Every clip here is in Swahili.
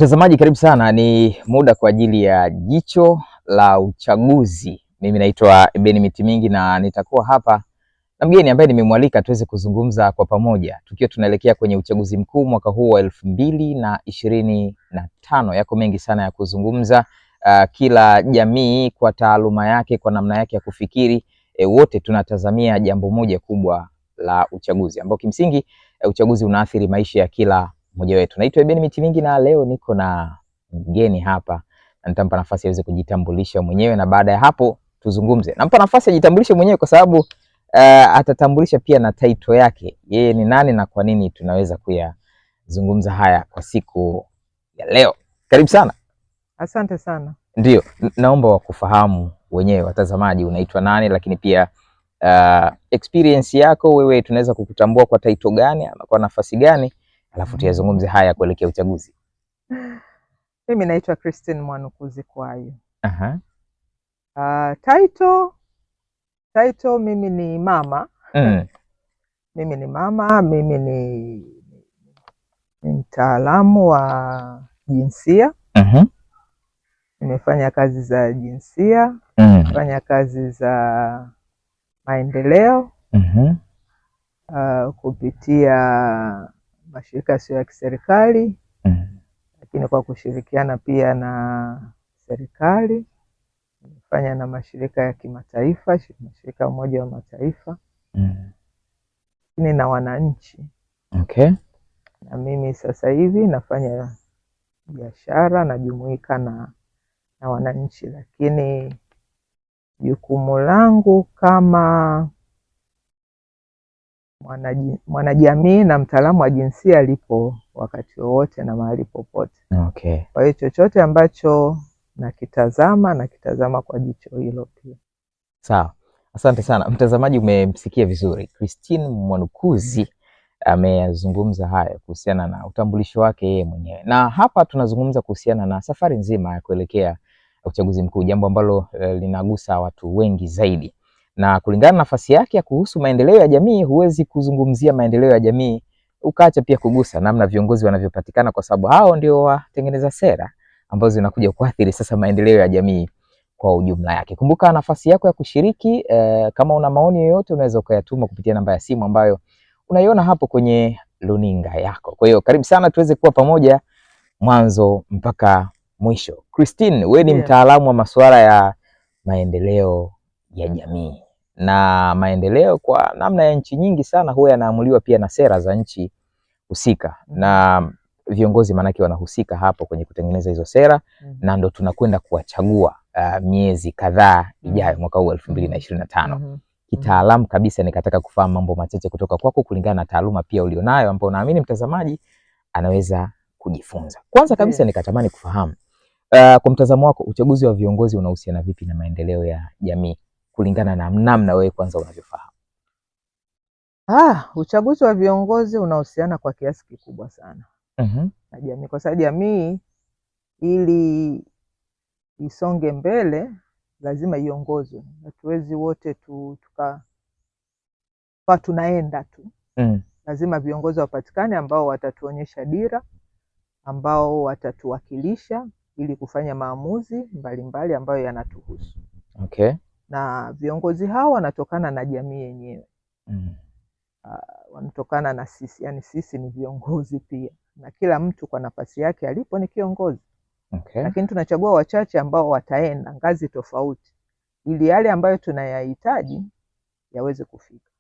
Mtazamaji karibu sana, ni muda kwa ajili ya jicho la uchaguzi. Mimi naitwa Ben Mitimingi na nitakuwa hapa na mgeni ambaye nimemwalika tuweze kuzungumza kwa pamoja tukiwa tunaelekea kwenye uchaguzi mkuu mwaka huu wa 2025. Yako mengi sana ya kuzungumza. Kila jamii kwa taaluma yake, kwa namna yake ya kufikiri, wote tunatazamia jambo moja kubwa la uchaguzi, ambao kimsingi uchaguzi unaathiri maisha ya kila mmoja wetu. Naitwa Ben Mitimingi na leo niko na mgeni hapa na nitampa nafasi aweze kujitambulisha mwenyewe, na baada ya hapo tuzungumze. Nampa nafasi ajitambulishe mwenyewe kwa sababu atatambulisha pia na title yake, yeye ni nani na kwa nini tunaweza kuyazungumza haya kwa siku ya leo. Karibu sana. Asante sana. Ndio, naomba wakufahamu wenyewe watazamaji, unaitwa nani, lakini pia experience yako wewe, tunaweza kukutambua kwa title gani ama kwa nafasi gani, alafu tuyazungumze haya kuelekea uchaguzi. Mimi naitwa Christine Mwanukuzi Kwayo. Title mimi ni mama. Mimi ni mama, mimi ni mtaalamu wa jinsia. Nimefanya kazi za jinsia, nimefanya kazi za maendeleo kupitia mashirika yasiyo ya kiserikali, lakini kwa kushirikiana pia na serikali. Nimefanya na mashirika ya kimataifa, mashirika ya Umoja wa Mataifa, lakini na wananchi. Na mimi sasa hivi nafanya biashara, najumuika na wananchi, lakini jukumu langu kama mwanajamii na mtaalamu wa jinsia lipo wakati wowote na mahali popote. Kwa hiyo chochote ambacho nakitazama kwa jicho hilo pia. Sawa, asante sana. Mtazamaji, umemsikia vizuri Christine Mwanukuzi ameyazungumza haya kuhusiana na utambulisho wake yeye mwenyewe, na hapa tunazungumza kuhusiana na safari nzima ya kuelekea uchaguzi mkuu, jambo ambalo linagusa watu wengi zaidi. Na kulingana na nafasi yake ya kuhusu maendeleo ya jamii, huwezi kuzungumzia maendeleo ya jamii ukaacha pia kugusa namna viongozi wanavyopatikana, kwa sababu hao ndio watengeneza sera ambazo zinakuja kuathiri sasa maendeleo ya jamii kwa ujumla yake. Kumbuka nafasi yako ya kushiriki. Kama una maoni yoyote unaweza ukayatuma kupitia namba ya simu ambayo unaiona hapo kwenye luninga yako. Kwa hiyo karibu sana tuweze kuwa pamoja mwanzo mpaka mwisho. Christine, wewe ni mtaalamu wa masuala ya maendeleo ya jamii, na maendeleo kwa namna ya nchi nyingi sana huwa yanaamuliwa pia na sera za nchi husika, na viongozi manake wanahusika hapo kwenye kutengeneza hizo sera, na ndo tunakwenda kuwachagua miezi kadhaa ijayo mwaka huu 2025. Kitaalamu kabisa nikataka kufahamu mambo machache kutoka kwako kulingana na taaluma pia ulionayo, ambapo naamini mtazamaji anaweza kujifunza. Kwanza kabisa nikatamani kufahamu kwa mtazamo wako, uchaguzi wa viongozi unahusiana vipi na maendeleo ya jamii kulingana na namna wewe kwanza unavyofahamu? Uchaguzi wa viongozi unahusiana kwa kiasi kikubwa sana na jamii, kwa sababu jamii ili isonge mbele lazima iongozwe. Hatuwezi wote tunaenda tu. Lazima viongozi wapatikane ambao watatuonyesha dira, ambao watatuwakilisha ili kufanya maamuzi mbalimbali ambayo yanatuhusu. Na viongozi hao wanatokana na jamii yenyewe. Wanatokana na sisi, yani sisi ni viongozi pia, na kila mtu kwa nafasi yake alipo ni kiongozi. Lakini tunachagua wachache ambao wataenda ngazi tofauti ili yale ambayo tunayahitaji yaweze kufika.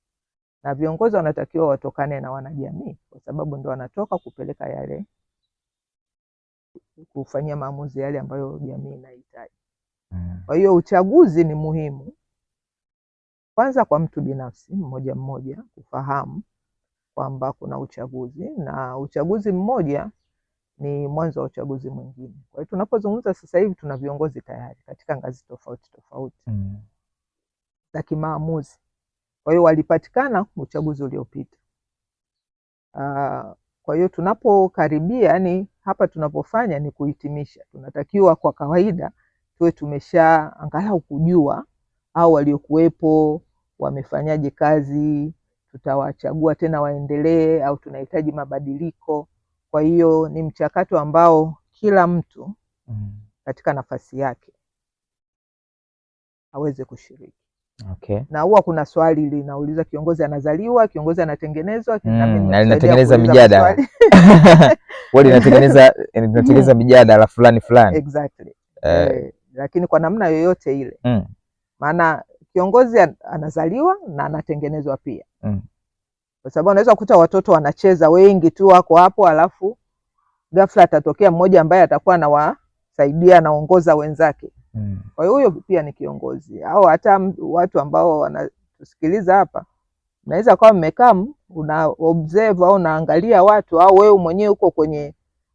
Na viongozi wanatakiwa watokane na wanajamii, kwa sababu ndio wanatoka kupeleka yale, kufanyia maamuzi yale ambayo jamii inahitaji. Kwa hiyo uchaguzi ni muhimu kwanza kwa mtu binafsi mmoja mmoja kufahamu kwamba kuna uchaguzi, na uchaguzi mmoja ni mwanzo wa uchaguzi mwingine. Kwa hiyo tunapozungumza sasa hivi tuna viongozi tayari katika ngazi tofauti tofauti za kimaamuzi. Kwa hiyo walipatikana uchaguzi uliopita. Kwa hiyo tunapokaribia, yani hapa tunapofanya ni kuhitimisha, tunatakiwa kwa kawaida tuwe tumesha angalau kujua au waliokuwepo wamefanyaje kazi, tutawachagua tena waendelee au tunahitaji mabadiliko. Kwa hiyo ni mchakato ambao kila mtu katika nafasi yake aweze kushiriki. Okay. Na huwa kuna swali linauliza kiongozi anazaliwa, kiongozi anatengenezwa, na linatengeneza mijadala. Wao linatengeneza mijadala fulani. Exactly. Lakini kwa namna yoyote ile. Maana kiongozi anazaliwa na anatengenezwa pia. Kwa sababu unaweza kukuta watoto wanacheza wengi tu wako hapo, alafu ghafla atatokea mmoja ambaye atakuwa anawasaidia, anaongoza wenzake. Kwa hiyo huyo pia ni kiongozi. Au hata watu ambao wanatusikiliza hapa, unaweza kuwa mmekaa una observe au unaangalia watu, au wewe mwenyewe uko kwenye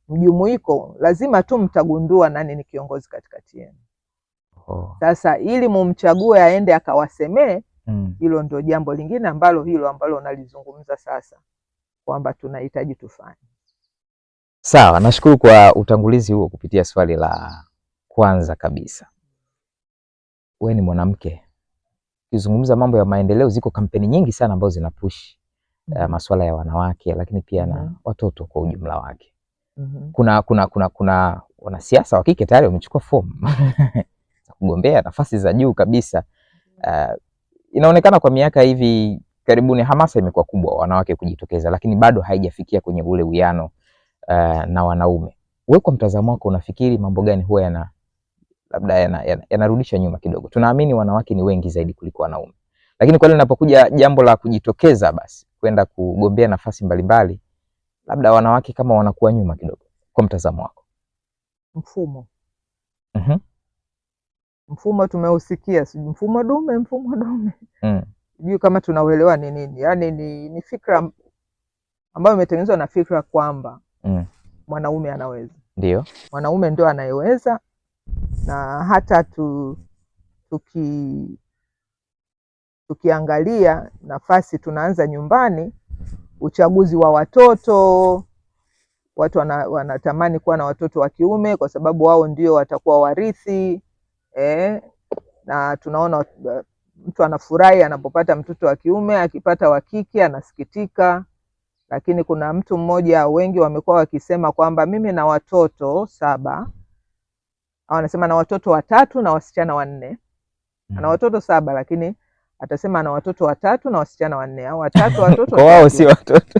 mjumuiko, lazima tu mtagundua nani ni kiongozi katikati yenu. Sasa ili mumchague aende akawasemee, hilo ndio jambo lingine ambalo nalizungumza sasa kwamba tunahitaji tufanye. Sawa, nashukuru kwa utangulizi huo kupitia swali la kwanza kabisa. Wewe ni mwanamke. Ukizungumza mambo ya maendeleo, ziko kampeni nyingi sana ambazo zinapush masuala ya wanawake, lakini pia na watoto kwa ujumla wake. Kuna wanasiasa wa kike tayari wamechukua fomu za kugombea nafasi za juu kabisa. Inaonekana kwa miaka hivi karibuni hamasa imekuwa kubwa wanawake kujitokeza, lakini bado haijafikia kwenye ule uwiano na wanaume. Wewe kwa mtazamo wako unafikiri mambo gani huwa yanarudisha nyuma kidogo? Tunaamini wanawake ni wengi zaidi kuliko wanaume, lakini kwa linapokuja jambo la kujitokeza basi kwenda kugombea nafasi mbalimbali, labda wanawake kama wanakuwa nyuma kidogo. Kwa mtazamo wako? Mfumo tumeusikia, mfumo dume. Sijui kama tunauelewa ni nini. Yaani ni fikra ambayo imetengenezwa na fikra kwamba mwanaume anaweza. Ndio. Mwanaume ndio anayeweza, na hata tukiangalia nafasi tunaanza nyumbani, uchaguzi wa watoto, watu wanatamani kuwa na watoto wa kiume kwa sababu wao ndio watakuwa warithi. Na tunaona mtu anafurahi anapopata mtoto wa kiume, akipata wa kike anasikitika. Lakini kuna mtu mmoja, wengi wamekuwa wakisema kwamba mimi na watoto 7, au anasema na watoto 3 na wasichana 4. Ana watoto 7 lakini atasema na watoto 3 na wasichana 4, au 3 watoto kwa wao si watoto.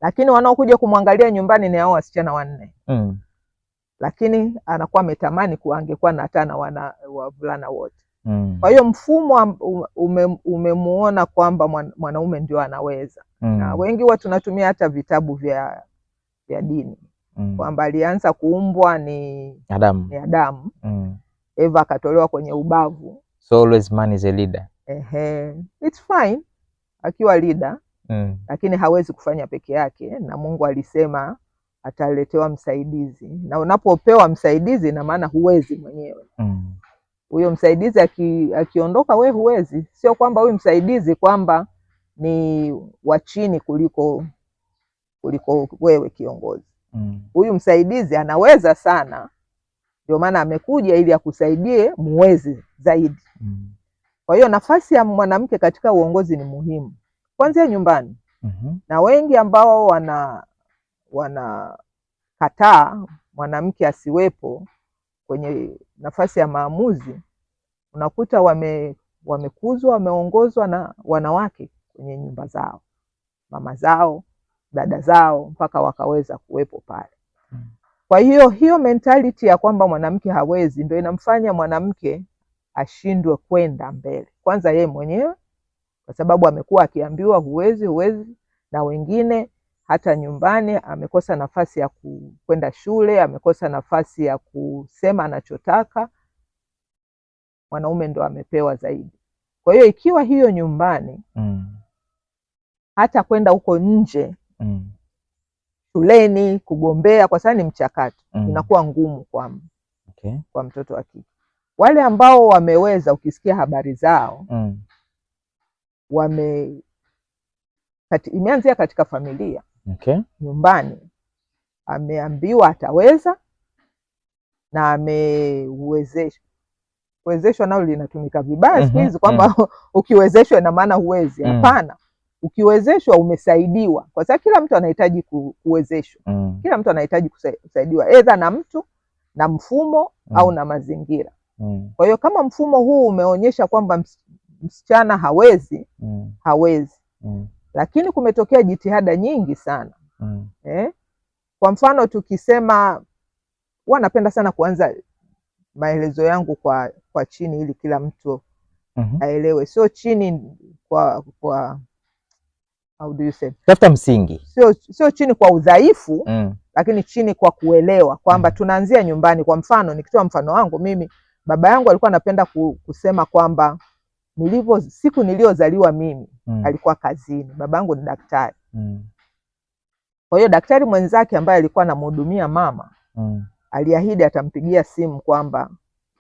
Lakini wanaokuja kumwangalia nyumbani ni hao wasichana 4. Lakini anakuwa ametamani angekuwa na 5 wavulana wote. Kwa hiyo mfumo umemuona kwamba mwanaume ndio anaweza. Na wengi huwa tunatumia hata vitabu vya dini kwamba alianza kuumbwa ni Adamu. Eva akatolewa kwenye ubavu. So always man is a leader. It's fine akiwa leader, lakini hawezi kufanya peke yake, na Mungu alisema ataletewa msaidizi. Na unapopewa msaidizi na maana huwezi mwenyewe. Huyo msaidizi akiondoka we huwezi. Sio kwamba huyu msaidizi kwamba ni wa chini kuliko wewe kiongozi. Huyu msaidizi anaweza sana, ndio maana amekuja ili akusaidie muwezi zaidi. Kwa hiyo nafasi ya mwanamke katika uongozi ni muhimu kuanzia nyumbani. Na wengi ambao wanakataa mwanamke asiwepo kwenye nafasi ya maamuzi, unakuta wamekuzwa, wameongozwa na wanawake kwenye nyumba zao, mama zao, dada zao, mpaka wakaweza kuwepo pale. Kwa hiyo mentality ya kwamba mwanamke hawezi ndio inamfanya mwanamke ashindwe kwenda mbele. Kwanza yeye mwenyewe, kwa sababu amekuwa akiambiwa huwezi, na wengine hata nyumbani amekosa nafasi ya kwenda shule, amekosa nafasi ya kusema anachotaka. Mwanaume ndo amepewa zaidi. Kwa hiyo ikiwa hiyo nyumbani, hata kwenda huko nje, shuleni kugombea, kwa sababu ni mchakato, inakuwa ngumu kwa mtoto wa kike. Wale ambao wameweza, ukisikia habari zao, imeanzia katika familia. Nyumbani ameambiwa ataweza na amewezeshwa. Kuwezeshwa nao linatumika vibaya siku hizi kwamba ukiwezeshwa ina maana huwezi. Hapana. ukiwezeshwa umesaidiwa, kwa sababu kila mtu anahitaji kuwezeshwa. Kila mtu anahitaji kusaidiwa, aidha na mtu na mfumo au na mazingira. Kwa hiyo kama mfumo huu umeonyesha kwamba msichana hawezi, lakini kumetokea jitihada nyingi sana. Kwa mfano tukisema, wanapenda sana kuanza maelezo yangu kwa chini ili kila mtu aelewe. Sio chini kwa how do you say, tafuta msingi, sio chini kwa udhaifu, lakini chini kwa kuelewa kwamba tunaanzia nyumbani. Kwa mfano nikitoa mfano wangu mimi, baba yangu alikuwa anapenda kusema kwamba siku niliyozaliwa mimi alikuwa kazini. Baba yangu ni daktari. Kwa hiyo daktari mwenzake ambaye alikuwa anamhudumia mama aliahidi atampigia simu kwamba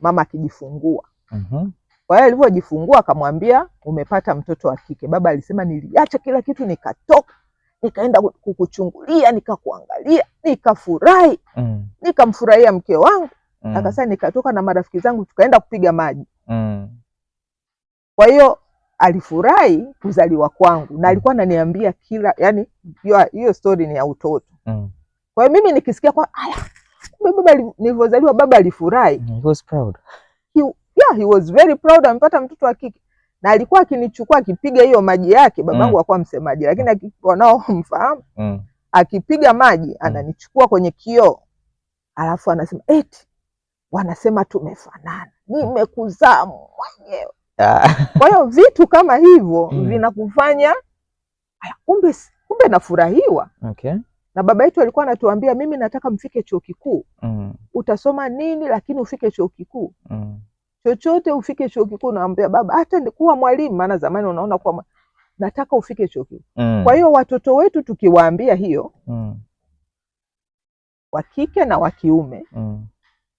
mama akijifungua. Kwa hiyo alivyojifungua akamwambia umepata mtoto wa kike. Baba alisema niliacha kila kitu nikatoka nikaenda kukuchungulia, nikakuangalia, nikafurahi, nikamfurahia mke wangu. Akasema nikatoka na marafiki zangu tukaenda kupiga maji. Kwa hiyo alifurahi kuzaliwa kwangu na alikuwa ananiambia yani hiyo story ni ya utoto. Kwa hiyo mimi nikisikia kwa kumbe baba nilivyozaliwa baba alifurahi. He was proud. He was very proud, amepata mtoto wa kike. Na alikuwa akinichukua akipiga hiyo maji yake, babangu hakuwa msemaji, lakini wanaomfahamu akipiga maji ananichukua kwenye kioo, alafu anasema eti wanasema tumefanana, nimekuzaa mwenyewe. Kwa hiyo vitu kama hivyo vinakufanya kumbe nafurahiwa. Na baba yetu alikuwa anatuambia mimi nataka mfike chuo kikuu. Utasoma nini lakini ufike chuo kikuu. Chochote ufike chuo kikuu. Naambia baba hata kuwa mwalimu, maana zamani unaona kwa nataka ufike chuo kikuu. Kwa hiyo watoto wetu tukiwaambia hiyo, wa kike na wa kiume,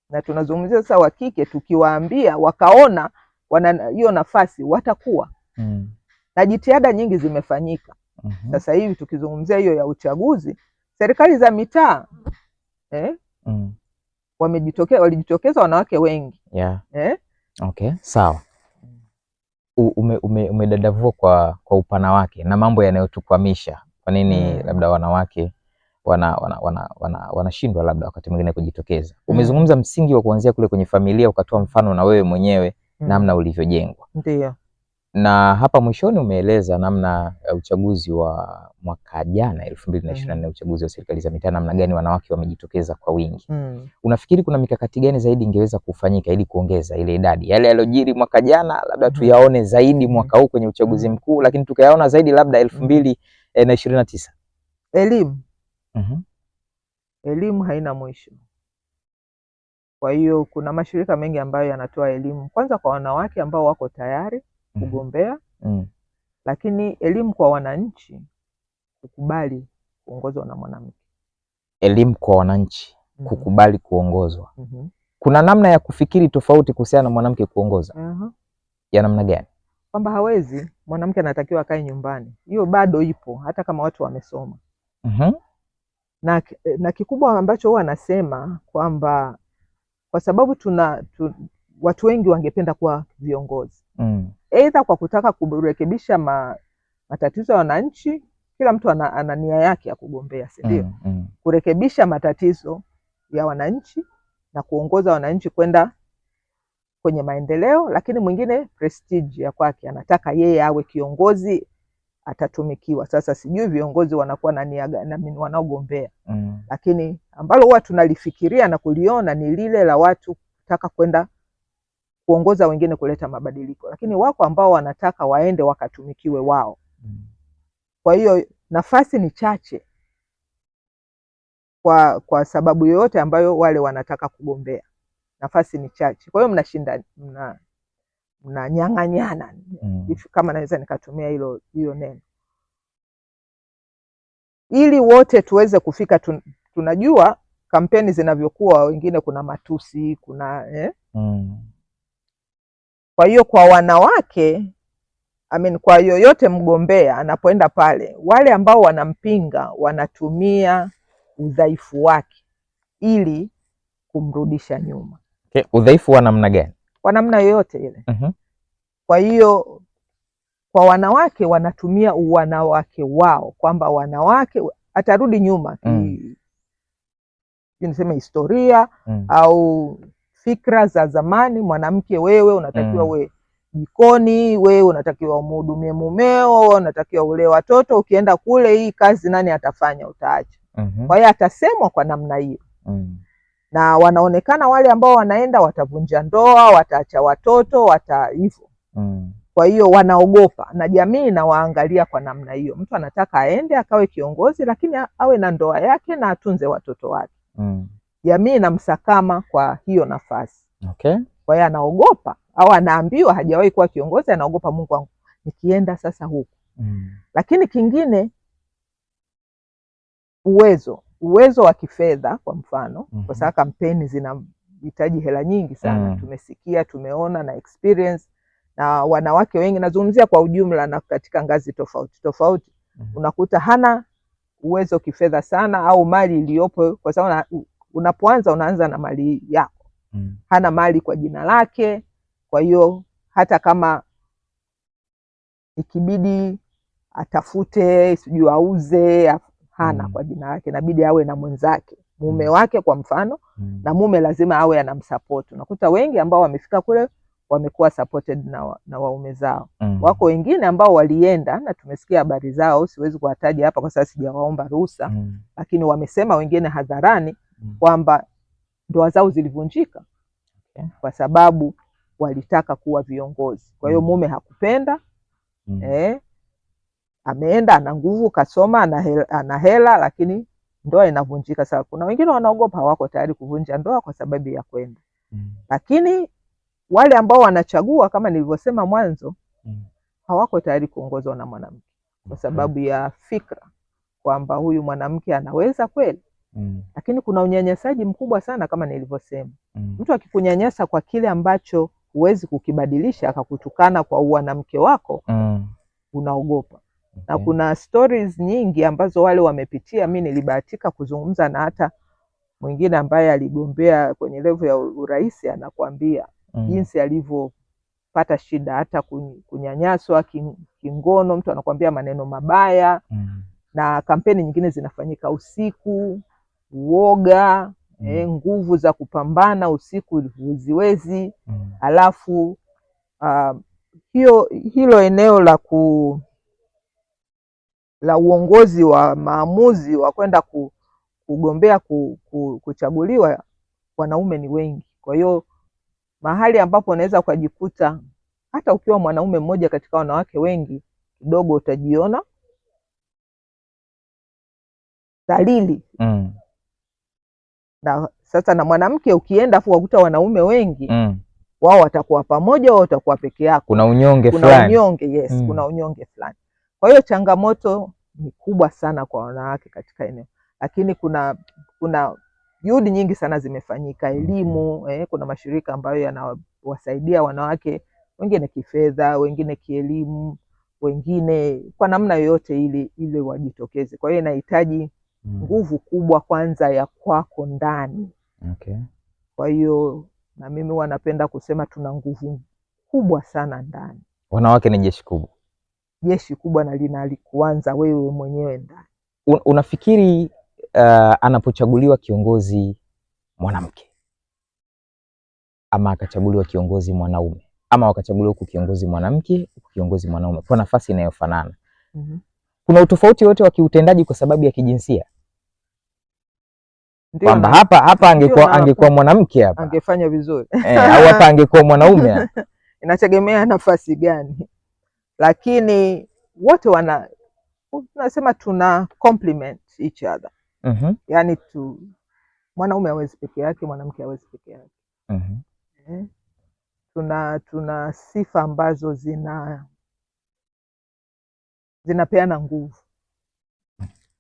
na tunazungumzia sasa wa kike, tukiwaambia wakaona wana hiyo nafasi watakuwa. Na jitihada nyingi zimefanyika. Sasa hivi tukizungumzia hiyo ya uchaguzi, serikali za mitaa walijitokeza wanawake wengi. Okay, sawa. Umedadavua kwa upana wake na mambo yanayotukwamisha. Kwa nini labda wanawake wanashindwa labda wakati mwingine kujitokeza. Umezungumza msingi wa kuanzia kule kwenye familia, ukatoa mfano na wewe mwenyewe namna ulivyojengwa. Ndio. Na hapa mwishoni umeeleza namna uchaguzi wa mwaka jana 2024, uchaguzi wa serikali za mitaa, namna gani wanawake wamejitokeza kwa wingi. Unafikiri kuna mikakati gani zaidi ingeweza kufanyika ili kuongeza ile idadi? Yale yalojiri mwaka jana labda tuyaone zaidi mwaka huu kwenye uchaguzi mkuu, lakini tukayaona zaidi labda 2029. Elimu. Elimu haina mwisho. Kwa hiyo kuna mashirika mengi ambayo yanatoa elimu kwanza kwa wanawake ambao wako tayari kugombea, lakini elimu kwa wananchi kukubali kuongozwa na mwanamke. Elimu kwa wananchi kukubali kuongozwa. Kuna namna ya kufikiri tofauti kuhusiana na mwanamke kuongoza. Ya namna gani? Kwamba hawezi, mwanamke anatakiwa akae nyumbani. Hiyo bado ipo hata kama watu wamesoma. Na kikubwa ambacho huwa anasema kwamba kwa sababu watu wengi wangependa kuwa viongozi. Aidha kwa kutaka kurekebisha matatizo ya wananchi, kila mtu ana nia yake ya kugombea, si ndio? Kurekebisha matatizo ya wananchi na kuongoza wananchi kwenda kwenye maendeleo, lakini mwingine prestige ya kwake, anataka yeye awe kiongozi, atatumikiwa. Sasa sijui viongozi wanakuwa na nia gani wanaogombea. Lakini ambalo huwa tunalifikiria na kuliona ni lile la watu kutaka kwenda kuongoza wengine kuleta mabadiliko, lakini wako ambao wanataka waende wakatumikiwe wao. Kwa hiyo nafasi ni chache kwa sababu yoyote ambayo wale wanataka kugombea, nafasi ni chache. Kwa hiyo mnashinda, mnanyang'anyana, kama naweza nikatumia hiyo neno, ili wote tuweze kufika. Tunajua kampeni zinavyokuwa, wengine kuna matusi, kuna Kwa hiyo kwa wanawake, kwa yoyote mgombea anapoenda pale, wale ambao wanampinga wanatumia udhaifu wake ili kumrudisha nyuma. Udhaifu wa namna gani? Kwa namna yoyote ile. Kwa hiyo Kwa wanawake wanatumia wanawake wao, kwamba wanawake atarudi nyuma niseme historia au fikra za zamani. Mwanamke wewe unatakiwa we jikoni, wewe unatakiwa umhudumie mumeo, unatakiwa ule watoto, ukienda kule hii kazi nani atafanya? Utaacha. Kwa hiyo atasemwa kwa namna hiyo. Na wanaonekana wale ambao wanaenda watavunja ndoa, wataacha watoto, hivyo. Kwa hiyo wanaogopa na jamii inawaangalia kwa namna hiyo. Mtu anataka aende akawe kiongozi, lakini awe na ndoa yake na atunze watoto wake. Jamii inamsakama kwa hiyo nafasi. Okay. Kwa hiyo anaogopa, au anaambiwa, hajawahi kuwa kiongozi, anaogopa, Mungu wangu, nikienda sasa huku. Lakini kingine, uwezo wa kifedha, kwa mfano, kwa sababu kampeni zinahitaji hela nyingi sana. Tumesikia, tumeona na experience, na wanawake wengi, nazungumzia kwa ujumla na katika ngazi tofauti tofauti, unakuta hana uwezo kifedha sana, au mali iliyopo, kwa sababu unapoanza unaanza na mali yako. Hana mali kwa jina lake. Kwa hiyo hata kama ikibidi atafute, sijui auze, hana kwa jina lake, inabidi awe na mwenzake, mume wake kwa mfano, na mume lazima awe anamsupport. Unakuta wengi ambao wamefika kule wamekuwa supported na waume zao. Wako wengine ambao walienda na tumesikia habari zao, siwezi kuwataja hapa kwa sababu sijawaomba ruhusa, lakini wamesema wengine hadharani kwamba ndoa zao zilivunjika kwa sababu walitaka kuwa viongozi. Kwa hiyo mume hakupenda, ameenda, ana nguvu, kasoma, ana hela, lakini ndoa inavunjika. Sasa kuna wengine wanaogopa, hawako tayari kuvunja ndoa kwa sababu ya kwenda. Lakini wale ambao wanachagua, kama nilivyosema mwanzo, hawako tayari kuongozwa na mwanamke kwa sababu ya fikra kwamba huyu mwanamke anaweza kweli. Lakini kuna unyanyasaji mkubwa sana kama nilivyosema. Mtu akikunyanyasa kwa kile ambacho huwezi kukibadilisha, akakutukana kwa mwanamke wako, unaogopa. Na kuna stories nyingi ambazo wale wamepitia. Mimi nilibahatika kuzungumza na hata mwingine ambaye aligombea kwenye level ya urais, anakuambia jinsi alivyopata shida, hata kunyanyaswa kingono, mtu anakuambia maneno mabaya. Na kampeni nyingine zinafanyika usiku, uoga, nguvu za kupambana usiku huziwezi. Alafu hilo eneo la uongozi wa maamuzi wa kwenda kugombea kuchaguliwa, wanaume ni wengi. Kwa hiyo mahali ambapo unaweza ukajikuta hata ukiwa mwanaume mmoja katika wanawake wengi, kidogo utajiona dhalili. Na sasa na mwanamke ukienda afu wakuta wanaume wengi, wao watakuwa pamoja, wao watakuwa peke yako. Kuna unyonge fulani. Kuna unyonge, yes. Kuna unyonge fulani. Kwa hiyo changamoto ni kubwa sana kwa wanawake katika eneo. Lakini kuna juhudi nyingi sana zimefanyika. Elimu, kuna mashirika ambayo yanawasaidia wanawake, wengine kifedha, wengine kielimu, wengine kwa namna yoyote ili wajitokeze. Kwa hiyo inahitaji nguvu kubwa kwanza ya kwako ndani. Kwa hiyo na mimi huwa napenda kusema tuna nguvu kubwa sana ndani. Wanawake ni jeshi kubwa. Jeshi kubwa, na linalikuanza wewe mwenyewe ndani. Unafikiri anapochaguliwa kiongozi mwanamke, ama akachaguliwa kiongozi mwanaume, ama wakachaguliwa huku kiongozi mwanamke, huku kiongozi mwanaume, kwa nafasi inayofanana, kuna utofauti wote wa kiutendaji kwa sababu ya kijinsia? Kwamba hapa angekuwa mwanamke hapa angefanya vizuri au hapa angekuwa mwanaume inategemea nafasi gani, lakini wote tunasema tuna complement each other. Yani mwanaume hawezi peke yake, mwanamke hawezi peke yake. Tuna sifa ambazo zinapeana nguvu.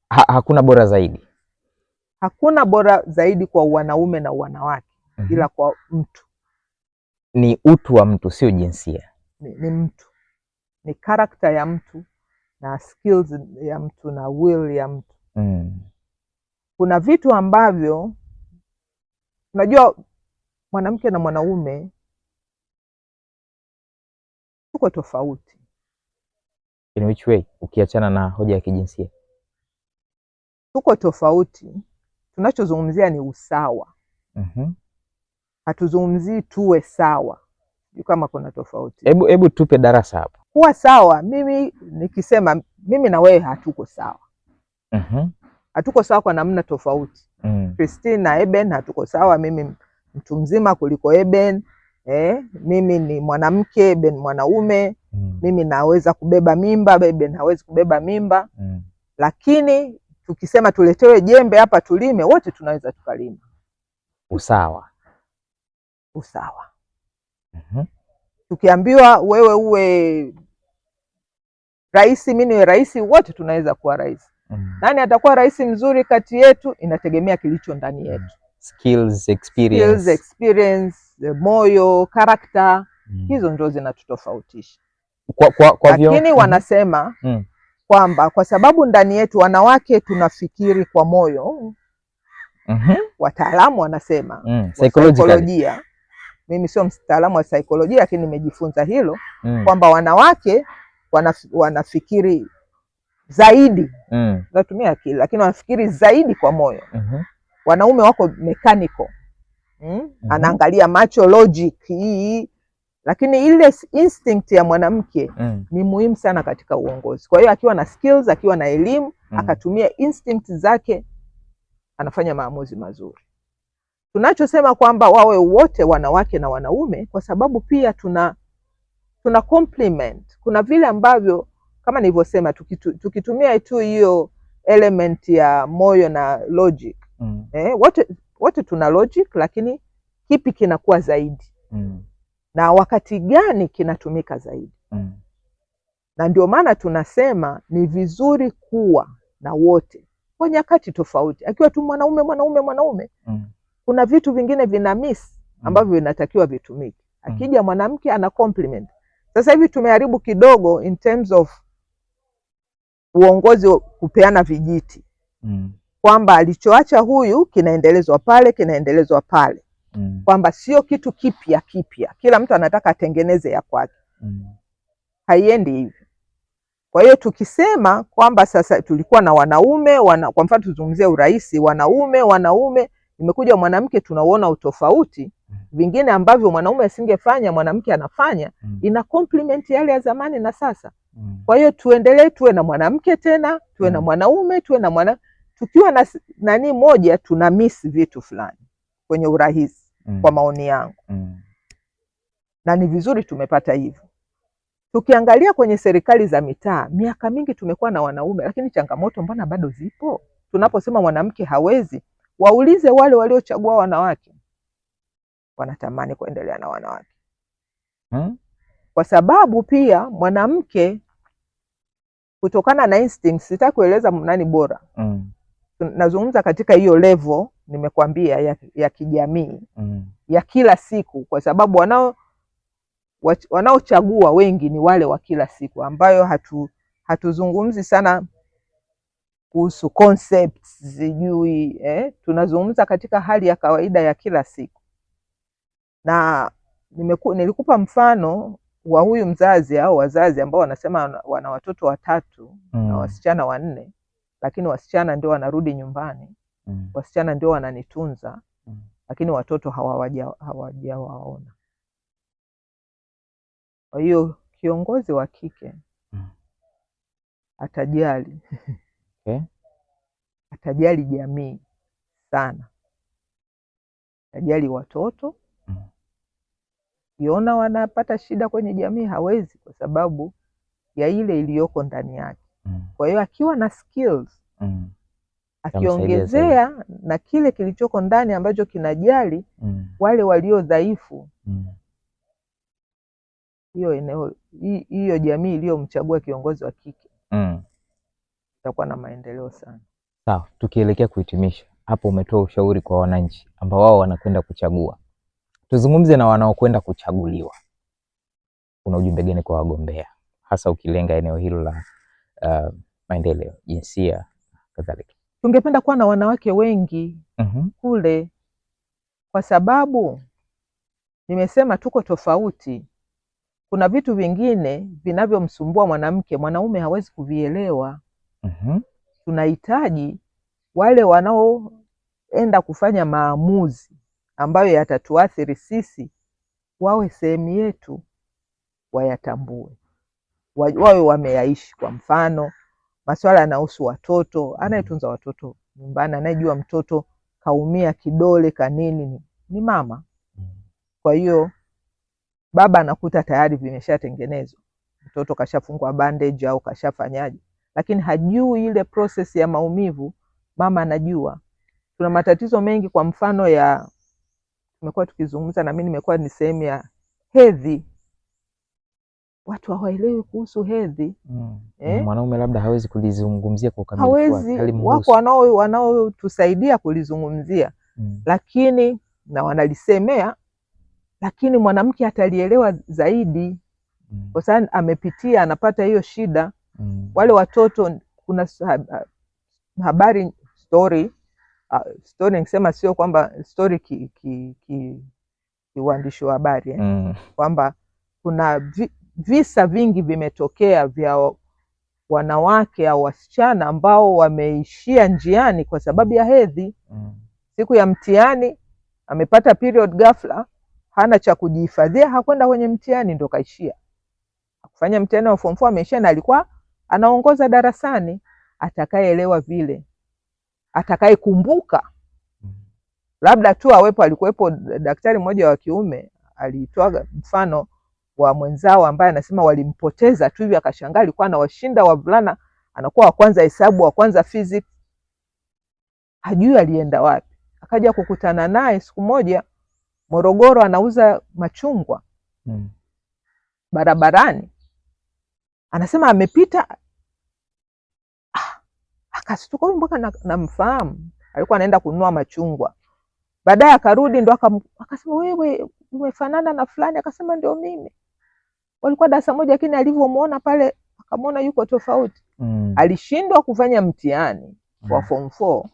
Hakuna bora zaidi. Hakuna bora zaidi kwa wanaume na wanawake, ila kwa mtu. Ni utu wa mtu, sio jinsia. Ni mtu, ni karakta ya mtu na skills ya mtu na will ya mtu. Kuna vitu ambavyo unajua, mwanamke na mwanaume tuko tofauti. In which way, ukiachana na hoja ya kijinsia? Tuko tofauti, tunachozungumzia ni usawa. Hatuzungumzii tuwe sawa. Kama kuna tofauti, hebu tupe darasa hapo. Kuwa sawa, mimi nikisema mimi na wewe hatuko sawa. Hatuko sawa kwa namna tofauti. Christine na Eben hatuko sawa. Mimi mtu mzima kuliko Eben. Mimi ni mwanamke, Eben mwanaume. Mimi naweza kubeba mimba, Eben hawezi kubeba mimba. Lakini tukisema tuletewe jembe hapa tulime, wote tunaweza tukalima. Usawa. Tukiambiwa wewe uwe rais, mimi niwe rais, wote tunaweza kuwa rais. Nani atakuwa rais mzuri kati yetu? Inategemea kilicho ndani yetu. Skills, experience, moyo, character. Hizo ndio zinatutofautisha. Lakini wanasema kwamba kwa sababu ndani yetu wanawake tunafikiri kwa moyo. Wataalamu wanasema saikolojia. Mimi sio mtaalamu wa saikolojia, lakini nimejifunza hilo kwamba wanawake wanafikiri zaidi. Natumia akili, lakini wanafikiri zaidi kwa moyo. Wanaume wako mechanical. Anaangalia macho, logic hii. Lakini ile instinct ya mwanamke ni muhimu sana katika uongozi. Kwa hiyo akiwa na skills, akiwa na elimu, akatumia instinct zake, anafanya maamuzi mazuri. Tunachosema kwamba wawe wote wanawake na wanaume, kwa sababu pia tuna complement. Kuna vile ambavyo kama nilivyosema, tukitumia tu hiyo element ya moyo na logic. Wote tuna logic, lakini kipi kinakuwa zaidi? Na wakati gani kinatumika zaidi? Na ndio maana tunasema ni vizuri kuwa na wote kwa nyakati tofauti. Akiwa tu mwanaume kuna vitu vingine vina miss ambavyo vinatakiwa vitumike. Akija mwanamke ana complement. Sasa hivi tumeharibu kidogo in terms of uongozi, kupeana vijiti. Kwamba alichoacha huyu kinaendelezwa pale. Kwamba sio kitu kipya. Kila mtu anataka atengeneze ya kwake. Haiendi hivi. Kwa hiyo tukisema kwamba sasa tulikuwa na wanaume, kwa mfano tuzungumzie urais, wanaume, imekuja mwanamke, tunauona utofauti. Vingine ambavyo mwanaume asingefanya mwanamke anafanya, ina complement yale ya zamani na sasa. Kwa hiyo tuendelee, tuwe na mwanamke tena, tuwe na mwanaume, tukiwa na nani moja, tuna miss vitu fulani kwenye urahisi, kwa maoni yangu. Na ni vizuri tumepata hivyo. Tukiangalia kwenye serikali za mitaa, miaka mingi tumekuwa na wanaume, lakini changamoto mbona bado zipo? Tunaposema mwanamke hawezi, waulize wale waliochagua wanawake. Wanatamani kuendelea na wanawake. Kwa sababu pia mwanamke, kutokana na instinct, sitaki kueleza nani bora. Nazungumza katika hiyo level nimekuambia ya kijamii, ya kila siku, kwa sababu wanaochagua wengi ni wale wa kila siku, ambayo hatuzungumzi sana kuhusu concepts sijui. Tunazungumza katika hali ya kawaida ya kila siku. Na nilikupa mfano wa huyu mzazi au wazazi ambao wanasema wana watoto 3 na wasichana 4, lakini wasichana ndio wanarudi nyumbani. Wasichana ndio wananitunza, lakini watoto hawajawaona. Kwa hiyo kiongozi wa kike atajali atajali jamii sana, atajali watoto. Kiona wanapata shida kwenye jamii, hawezi, kwa sababu ya ile iliyoko ndani yake. Kwa hiyo akiwa na skills, akiongezea na kile kilichoko ndani ambacho kinajali wale walio dhaifu, hiyo jamii iliyomchagua kiongozi wa kike itakuwa na maendeleo sana. Sawa, tukielekea kuhitimisha, hapo umetoa ushauri kwa wananchi ambao wao wanakwenda kuchagua. Tuzungumze na wanaokwenda kuchaguliwa. Una ujumbe gani kwa wagombea, hasa ukilenga eneo hilo la maendeleo, jinsia kadhalika? Tungependa kuwa na wanawake wengi kule, kwa sababu nimesema tuko tofauti. kuna vitu vingine vinavyomsumbua mwanamke, mwanaume hawezi kuvielewa. Tunahitaji wale wanaoenda kufanya maamuzi ambayo yatatuathiri sisi wawe sehemu yetu, wayatambue, wawe wameyaishi. Kwa mfano, masuala yanahusu watoto, anayetunza watoto nyumbani, anayejua mtoto kaumia kidole kanini ni mama. Kwa hiyo baba anakuta tayari vimeshatengenezwa, mtoto kashafungwa bandage au kashafanyaje, lakini hajui ile process ya maumivu. Mama anajua. Tuna matatizo mengi, kwa mfano tumekuwa tukizungumza, na mimi nimekuwa ni sehemu ya hedhi. Watu hawaelewi kuhusu hedhi. Mwanaume labda hawezi kulizungumzia kwa ukamilifu. Hawezi. Wako wanaotusaidia kulizungumzia, lakini na wanalisemea, lakini mwanamke atalielewa zaidi kwa sababu amepitia, anapata hiyo shida. Wale watoto, kuna habari story nikisema sio kwamba story kiuandishi wa habari kwamba kuna visa vingi vimetokea vya wanawake au wasichana ambao wameishia njiani kwa sababu ya hedhi. Siku ya mtihani amepata period ghafla, hana cha kujihifadhia, hakwenda kwenye mtihani, ndo kaishia. Kufanya mtihani wa form 4 ameishia, na alikuwa anaongoza darasani. Atakayeelewa vile, atakayekumbuka, labda tu alikuwepo daktari mmoja wa kiume alitoa mfano wa mwenzao ambaye anasema walimpoteza tu hivi, akashangaa alikuwa anawashinda wavulana, anakuwa wa kwanza hesabu, wa kwanza physics, hajui alienda wapi. Akaja kukutana naye siku moja Morogoro, anauza machungwa barabarani, anasema amepita, akastuka, huyu mpaka namfahamu, alikuwa anaenda kununua machungwa. Baadaye akarudi, ndo akasema, wewe umefanana na fulani. Akasema ndio mimi. Walikuwa darasa moja, lakini alivyomuona pale akamwona yuko tofauti. Alishindwa kufanya mtihani wa form 4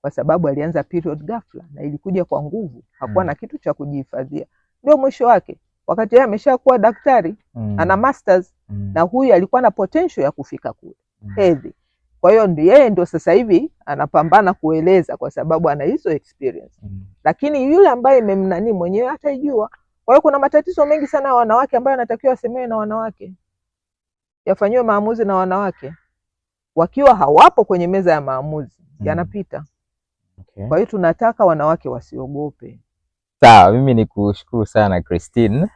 kwa sababu alianza period ghafla na ilikuja kwa nguvu, hakuwa na kitu cha kujihifadhia. Ndio mwisho wake, wakati yeye ameshakuwa daktari, ana masters, na huyu alikuwa na potential ya kufika kule hedhi. Kwa hiyo ndio sasa hivi anapambana kueleza, kwa sababu ana hizo experience. Lakini yule ambaye memnani mwenyewe hataijua. Kwa hiyo kuna matatizo mengi sana ya wanawake ambayo yanatakiwa yasemewe na wanawake, yafanyiwe maamuzi na wanawake. Wakiwa hawapo kwenye meza ya maamuzi, yanapita. Kwa hiyo tunataka wanawake wasiogope. Sawa, mimi ni kushukuru sana Christine.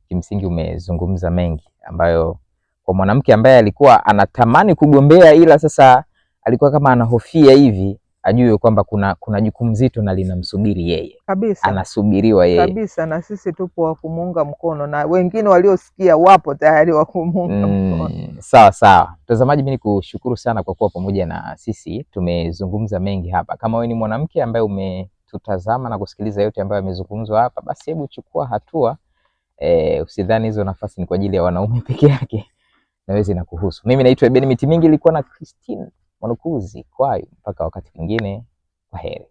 Kimsingi umezungumza mengi ambayo kwa mwanamke ambaye alikuwa anatamani kugombea, ila sasa alikuwa kama anahofia hivi, ajue kwamba kuna jukumu zito na linamsubiri yeye. Kabisa. Anasubiriwa yeye. Kabisa, na sisi tupo wa kumuunga mkono, na wengine waliosikia wapo tayari wa kumuunga mkono. Sawa. Mtazamaji, mimi nikushukuru sana kwa kuwa pamoja na sisi. Tumezungumza mengi hapa. Kama wewe ni mwanamke ambaye umetutazama na kusikiliza yote ambayo yamezungumzwa hapa, basi hebu chukua hatua. Usidhani hizo nafasi ni kwa ajili ya wanaume peke yake. Naweza na kuhusu. Mimi naitwa Ben Mitimingi, nilikuwa na Christine Mwanukuzi. Kwayo mpaka wakati mwingine, kwaheri.